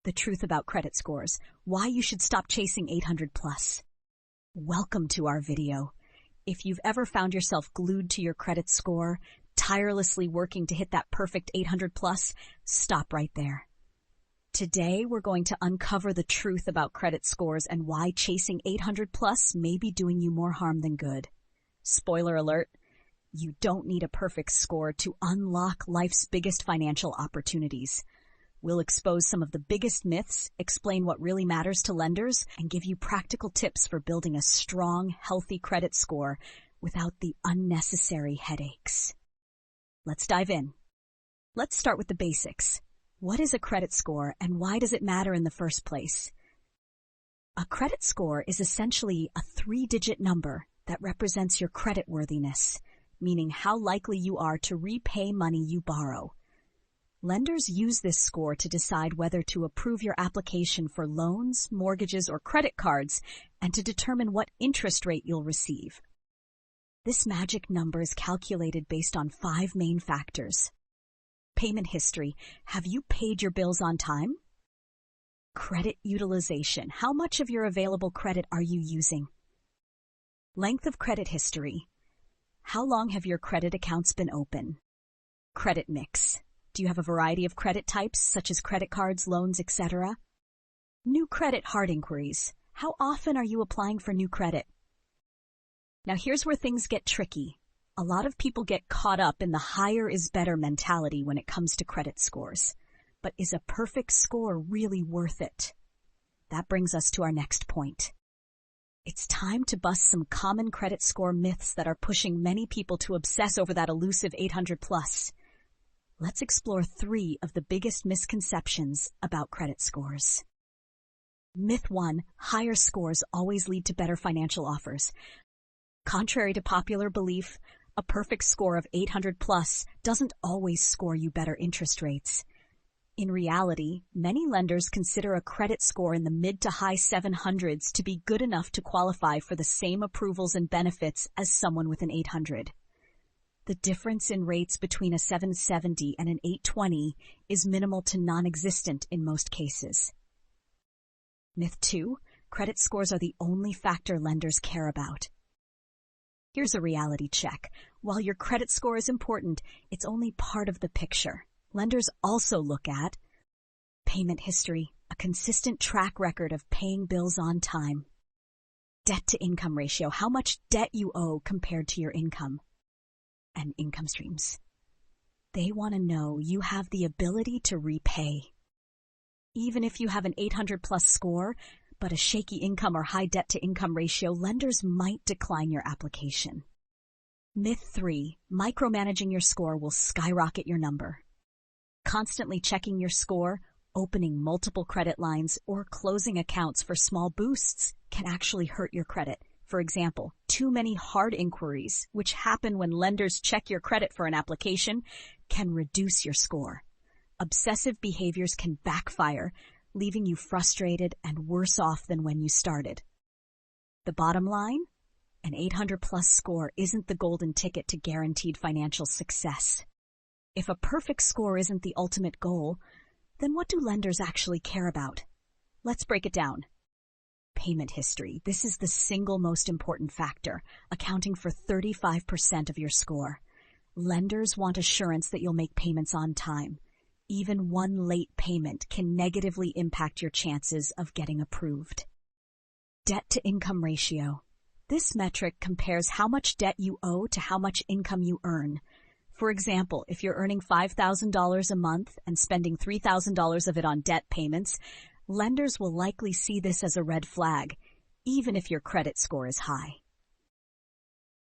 the truth about credit scores, why you should stop chasing 800 plus. Welcome to our video. If you've ever found yourself glued to your credit score, tirelessly working to hit that perfect 800 plus, stop right there. Today, we're going to uncover the truth about credit scores and why chasing 800 plus may be doing you more harm than good. Spoiler alert, you don't need a perfect score to unlock life's biggest financial opportunities. We'll expose some of the biggest myths, explain what really matters to lenders, and give you practical tips for building a strong, healthy credit score without the unnecessary headaches. Let's dive in. Let's start with the basics. What is a credit score and why does it matter in the first place? A credit score is essentially a 3-digit number that represents your creditworthiness, meaning how likely you are to repay money you borrow. Lenders use this score to decide whether to approve your application for loans, mortgages, or credit cards, and to determine what interest rate you'll receive. This magic number is calculated based on 5 main factors. Payment history. Have you paid your bills on time? Credit utilization. How much of your available credit are you using? Length of credit history. How long have your credit accounts been open? Credit mix. Do you have a variety of credit types, such as credit cards, loans, etc.? New credit hard inquiries. How often are you applying for new credit? Now here's where things get tricky. A lot of people get caught up in the higher is better mentality when it comes to credit scores. But is a perfect score really worth it? That brings us to our next point. It's time to bust some common credit score myths that are pushing many people to obsess over that elusive 800 plus. Let's explore 3 of the biggest misconceptions about credit scores. Myth 1, higher scores always lead to better financial offers. Contrary to popular belief, a perfect score of 800 plus doesn't always score you better interest rates. In reality, many lenders consider a credit score in the mid to high 700s to be good enough to qualify for the same approvals and benefits as someone with an 800. The difference in rates between a 770 and an 820 is minimal to non-existent in most cases. Myth 2, credit scores are the only factor lenders care about. Here's a reality check. While your credit score is important, it's only part of the picture. Lenders also look at payment history, a consistent track record of paying bills on time. Debt-to-income ratio, how much debt you owe compared to your income. And income streams. They want to know you have the ability to repay. Even if you have an 800 plus score, but a shaky income or high debt-to-income ratio, lenders might decline your application. Myth 3, micromanaging your score will skyrocket your number. Constantly checking your score, opening multiple credit lines, or closing accounts for small boosts can actually hurt your credit. For example, too many hard inquiries, which happen when lenders check your credit for an application, can reduce your score. Obsessive behaviors can backfire, leaving you frustrated and worse off than when you started. The bottom line? An 800 plus score isn't the golden ticket to guaranteed financial success. If a perfect score isn't the ultimate goal, then what do lenders actually care about? Let's break it down. Payment history. This is the single most important factor, accounting for 35% of your score. Lenders want assurance that you'll make payments on time. Even one late payment can negatively impact your chances of getting approved. Debt-to-income ratio. This metric compares how much debt you owe to how much income you earn. For example, if you're earning $5,000 a month and spending $3,000 of it on debt payments, lenders will likely see this as a red flag, even if your credit score is high.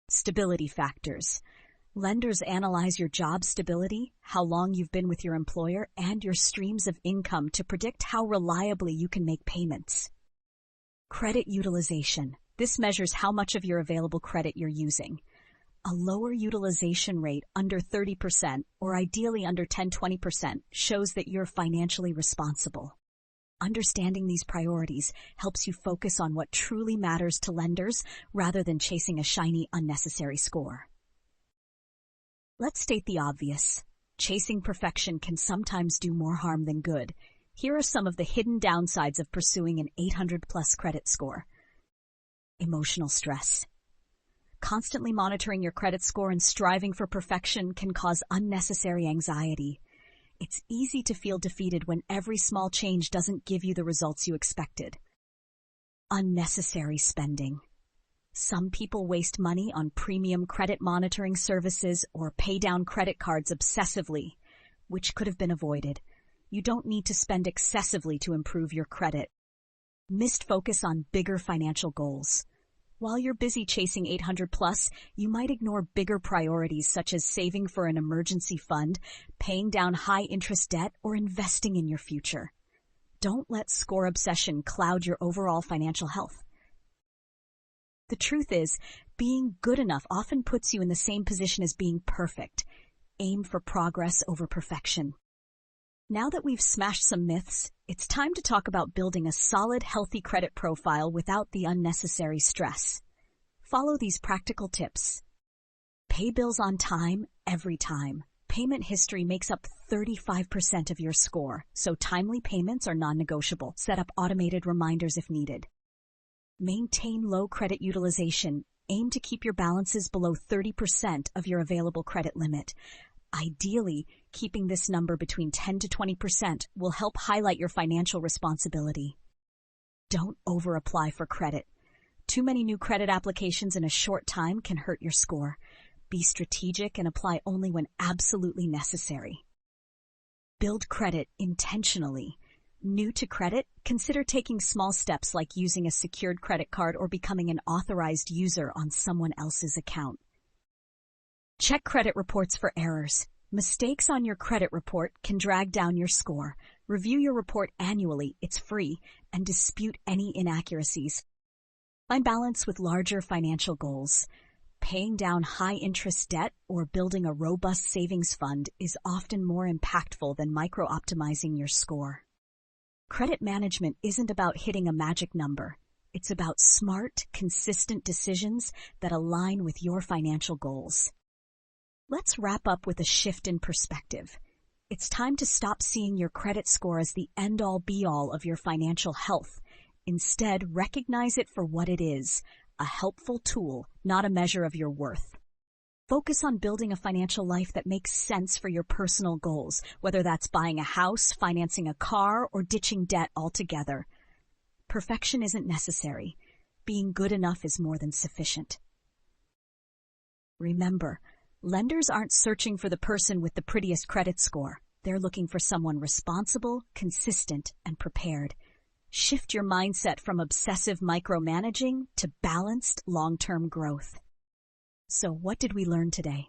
Stability factors. Lenders analyze your job stability, how long you've been with your employer, and your streams of income to predict how reliably you can make payments. Credit utilization. This measures how much of your available credit you're using. A lower utilization rate, under 30%, or ideally under 10-20%, shows that you're financially responsible. Understanding these priorities helps you focus on what truly matters to lenders rather than chasing a shiny, unnecessary score. Let's state the obvious. Chasing perfection can sometimes do more harm than good. Here are some of the hidden downsides of pursuing an 800+ credit score. Emotional stress. Constantly monitoring your credit score and striving for perfection can cause unnecessary anxiety. It's easy to feel defeated when every small change doesn't give you the results you expected. Unnecessary spending. Some people waste money on premium credit monitoring services or pay down credit cards obsessively, which could have been avoided. You don't need to spend excessively to improve your credit. Missed focus on bigger financial goals. While you're busy chasing 800+, you might ignore bigger priorities such as saving for an emergency fund, paying down high-interest debt, or investing in your future. Don't let score obsession cloud your overall financial health. The truth is, being good enough often puts you in the same position as being perfect. Aim for progress over perfection. Now that we've smashed some myths, it's time to talk about building a solid, healthy credit profile without the unnecessary stress. Follow these practical tips. Pay bills on time, every time. Payment history makes up 35% of your score, so timely payments are non-negotiable. Set up automated reminders if needed. Maintain low credit utilization. Aim to keep your balances below 30% of your available credit limit. Ideally, keeping this number between 10 to 20% will help highlight your financial responsibility. Don't over-apply for credit. Too many new credit applications in a short time can hurt your score. Be strategic and apply only when absolutely necessary. Build credit intentionally. New to credit? Consider taking small steps like using a secured credit card or becoming an authorized user on someone else's account. Check credit reports for errors. Mistakes on your credit report can drag down your score. Review your report annually, it's free, and dispute any inaccuracies. Find balance with larger financial goals. Paying down high-interest debt or building a robust savings fund is often more impactful than micro-optimizing your score. Credit management isn't about hitting a magic number. It's about smart, consistent decisions that align with your financial goals. Let's wrap up with a shift in perspective. It's time to stop seeing your credit score as the end-all be-all of your financial health. Instead, recognize it for what it is, a helpful tool, not a measure of your worth. Focus on building a financial life that makes sense for your personal goals, whether that's buying a house, financing a car, or ditching debt altogether. Perfection isn't necessary. Being good enough is more than sufficient. Remember, lenders aren't searching for the person with the prettiest credit score. They're looking for someone responsible, consistent, and prepared. Shift your mindset from obsessive micromanaging to balanced long-term growth. So what did we learn today?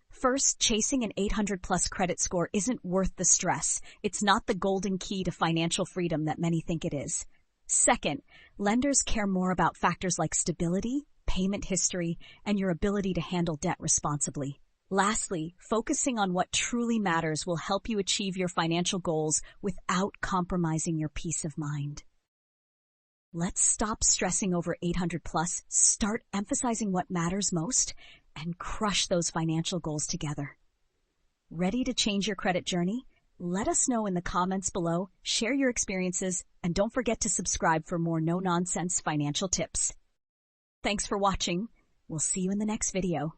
First, chasing an 800+ credit score isn't worth the stress. It's not the golden key to financial freedom that many think it is. Second, lenders care more about factors like stability, payment history, and your ability to handle debt responsibly. Lastly, focusing on what truly matters will help you achieve your financial goals without compromising your peace of mind. Let's stop stressing over 800+, start emphasizing what matters most, and crush those financial goals together. Ready to change your credit journey? Let us know in the comments below, share your experiences, and don't forget to subscribe for more no-nonsense financial tips. Thanks for watching. We'll see you in the next video.